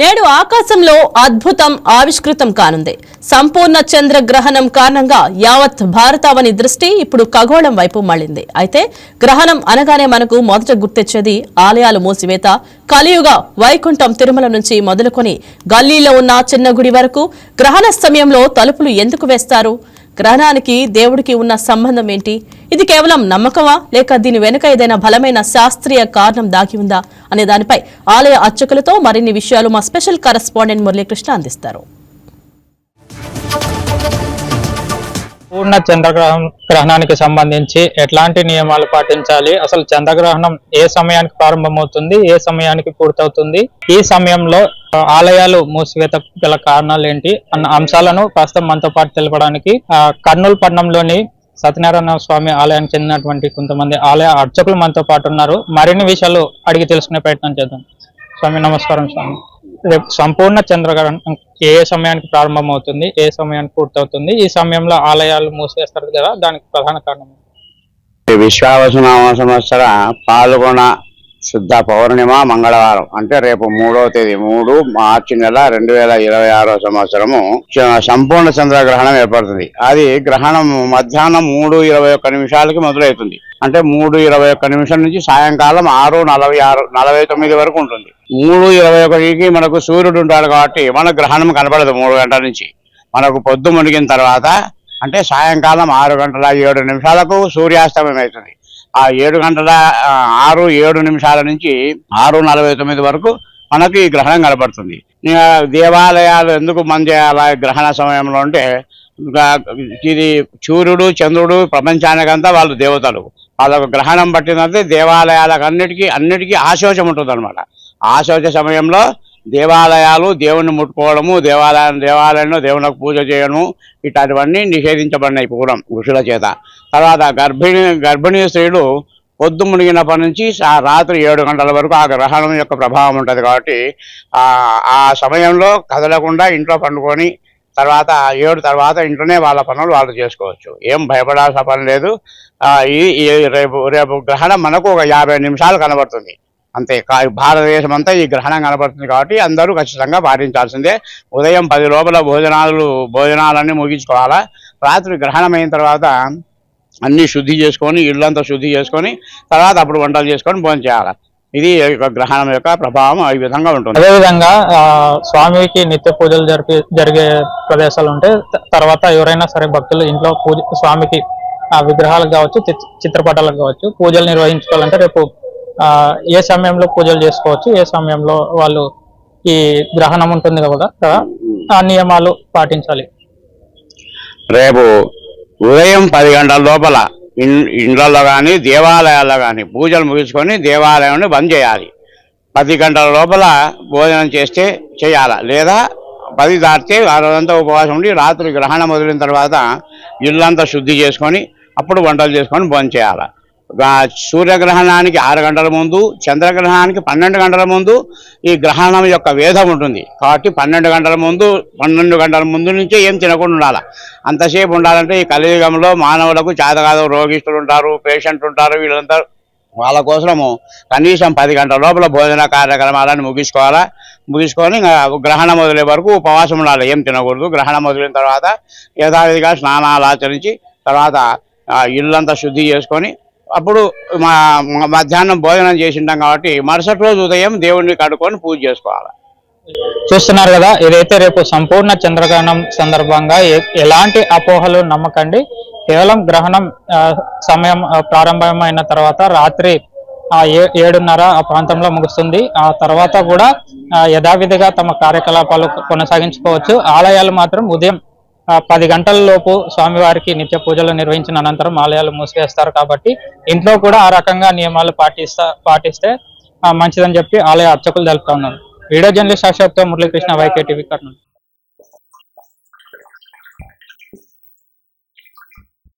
నేడు ఆకాశంలో అద్భుతం ఆవిష్కృతం కానుంది. సంపూర్ణ చంద్రగ్రహణం కారణంగా యావత్ భారతావని దృష్టి ఇప్పుడు ఖగోళం వైపు మళ్లింది. అయితే గ్రహణం అనగానే మనకు మొదట గుర్తొచ్చేది ఆలయాలు మూసివేత, కలియుగ వైకుంఠం తిరుమల నుంచి మొదలుకొని గల్లీలో ఉన్న చిన్న గుడి వరకు గ్రహణ సమయంలో తలుపులు ఎందుకు వేస్తారు? గ్రహణానికి దేవుడికి ఉన్న సంబంధం ఏంటి? ఇది కేవలం నమ్మకమా లేక దీని వెనుక ఏదైనా బలమైన శాస్త్రీయ కారణం దాగి ఉందా అనే దానిపై ఆలయ అర్చకులతో మరిన్ని విషయాలు మా స్పెషల్ కరెస్పాండెంట్ మురళీకృష్ణ అందిస్తారు. పూర్ణ చంద్రగ్రహణానికి సంబంధించి ఎట్లాంటి నియమాలు పాటించాలి, అసలు చంద్రగ్రహణం ఏ సమయానికి ప్రారంభమవుతుంది, ఏ సమయానికి పూర్తవుతుంది, ఈ సమయంలో ఆలయాలు మూసివేత గల కారణాలు ఏంటి అన్న అంశాలను ప్రస్తుతం మనతో పాటు తెలపడానికి కర్నూలు పట్టణంలోని సత్యనారాయణ స్వామి ఆలయానికి చెందినటువంటి కొంతమంది ఆలయ అర్చకులు మనతో పాటు ఉన్నారు. మరిన్ని విషయాలు అడిగి తెలుసుకునే ప్రయత్నం చేద్దాం. స్వామి నమస్కారం. స్వామి, రేపు సంపూర్ణ చంద్రగ్రహణం ఏ సమయానికి ప్రారంభమవుతుంది, ఏ సమయానికి పూర్తవుతుంది, ఈ సమయంలో ఆలయాలు మూసివేస్తారు కదా, దానికి ప్రధాన కారణం? విశ్వావసునామ సంవత్సర పాల్గొన శుద్ధ పౌర్ణిమ మంగళవారం అంటే రేపు 3వ తేదీ 3 మార్చి నెల 2026 సంవత్సరము సంపూర్ణ చంద్రగ్రహణం ఏర్పడుతుంది. అది గ్రహణం మధ్యాహ్నం 3:21 మొదలవుతుంది. అంటే 3:21 నుంచి సాయంకాలం 6:49 వరకు ఉంటుంది. 3:21కి మనకు సూర్యుడు ఉంటాడు కాబట్టి మన గ్రహణం కనపడదు. 3 గంటల నుంచి మనకు పొద్దు మునిగిన తర్వాత అంటే సాయంకాలం 6:07 సూర్యాస్తమయం అవుతుంది. ఆ 6:07 నుంచి 6:49 వరకు మనకి ఈ గ్రహణం కనబడుతుంది. దేవాలయాలు ఎందుకు బంద్ చేయాలి గ్రహణ సమయంలో అంటే, ఇది సూర్యుడు చంద్రుడు ప్రపంచానికంతా వాళ్ళు దేవతలు. వాళ్ళకు గ్రహణం పట్టినంతే దేవాలయాలకు అన్నిటికీ ఆశోచం ఉంటుంది అనమాట. ఆశోచ సమయంలో దేవాలయాలు దేవుణ్ణి ముట్టుకోవడము, దేవాలయంలో దేవునికి పూజ చేయడము ఇట్లాంటివన్నీ నిషేధించబడినాయి పూర్వం ఋషుల చేత. తర్వాత గర్భిణీ స్త్రీలు పొద్దు మునిగినప్పటి నుంచి రాత్రి 7 గంటల వరకు ఆ గ్రహణం యొక్క ప్రభావం ఉంటుంది కాబట్టి ఆ సమయంలో కదలకుండా ఇంట్లో పండుకొని తర్వాత 7 తర్వాత ఇంట్లోనే వాళ్ళ పనులు వాళ్ళు చేసుకోవచ్చు. ఏం భయపడాల్సిన పని లేదు. రేపు గ్రహణం మనకు ఒక 50 నిమిషాలు కనబడుతుంది అంతే. భారతదేశం అంతా ఈ గ్రహణం కనబడుతుంది కాబట్టి అందరూ ఖచ్చితంగా పాటించాల్సిందే. ఉదయం 10 లోపల భోజనాలన్నీ ముగించుకోవాలా. రాత్రి గ్రహణం అయిన తర్వాత అన్ని శుద్ధి చేసుకొని ఇళ్ళంతా శుద్ధి చేసుకొని తర్వాత అప్పుడు వంటలు చేసుకొని భోజనం చేయాలి. ఇది గ్రహణం యొక్క ప్రభావం ఈ విధంగా ఉంటుంది. అదేవిధంగా స్వామికి నిత్య పూజలు జరిగే ప్రదేశాలు ఉంటే తర్వాత ఎవరైనా సరే భక్తులు ఇంట్లో స్వామికి విగ్రహాలకు కావచ్చు, చిత్రపటాలకు కావచ్చు పూజలు నిర్వహించుకోవాలంటే రేపు ఏ సమయంలో పూజలు చేసుకోవచ్చు, ఏ సమయంలో వాళ్ళు ఈ గ్రహణం ఉంటుంది కదా ఆ నియమాలు పాటించాలి? రేపు ఉదయం 10 గంటల లోపల ఇండ్లలో కానీ దేవాలయాల్లో కానీ పూజలు ముగించుకొని దేవాలయాన్ని బంద్ చేయాలి. 10 గంటల లోపల భోజనం చేయాలి. లేదా 10 దాటితే ఆ రోజంతా ఉపవాసం ఉండి రాత్రి గ్రహణం వదిలిన తర్వాత ఇళ్ళంతా శుద్ధి చేసుకొని అప్పుడు వంటలు చేసుకొని భోజనం చేయాలి. సూర్యగ్రహణానికి 6 గంటల ముందు, చంద్రగ్రహణానికి 12 గంటల ముందు ఈ గ్రహణం యొక్క వేదం ఉంటుంది కాబట్టి 12 గంటల ముందు నుంచే ఏం తినకుండా ఉండాలి. అంతసేపు ఉండాలంటే ఈ కలియుగంలో మానవులకు చేతకాదు, రోగిస్తులు ఉంటారు, పేషెంట్లు ఉంటారు. వీళ్ళంతా వాళ్ళ కోసము కనీసం 10 గంటల లోపల భోజన కార్యక్రమాలను ముగించుకొని గ్రహణం వదిలే వరకు ఉపవాసం ఉండాలి. ఏం తినకూడదు. గ్రహణం వదిలిన తర్వాత యథావిధిగా స్నానాలు ఆచరించి తర్వాత ఇళ్ళంతా శుద్ధి చేసుకొని అప్పుడు మధ్యాహ్నం భోజనం చేసింటాం కాబట్టి మరుసటి రోజు ఉదయం దేవుడిని కడుక్కొని పూజ చేసుకోవాలి. చూస్తున్నారు కదా, ఇదైతే రేపు సంపూర్ణ చంద్రగ్రహణం సందర్భంగా ఎలాంటి అపోహలు నమ్మకండి. కేవలం గ్రహణం సమయం ప్రారంభమైన తర్వాత రాత్రి 7:30 ఆ ప్రాంతంలో ముగుస్తుంది. ఆ తర్వాత కూడా యథావిధిగా తమ కార్యకలాపాలు కొనసాగించుకోవచ్చు. ఆలయాలు మాత్రం ఉదయం 10 గంటల లోపు స్వామివారికి నిత్య పూజలు నిర్వహించిన అనంతరం ఆలయాలు మూసివేస్తారు. కాబట్టి ఇంట్లో కూడా ఆ రకంగా నియమాలు పాటిస్తే మంచిదని చెప్పి ఆలయ అర్చకులు తెలుపుతా ఉన్నారు. వీడియో జర్నలిస్ట్ సాక్షాత్ మురళీకృష్ణ, YK TV కర్నూలు.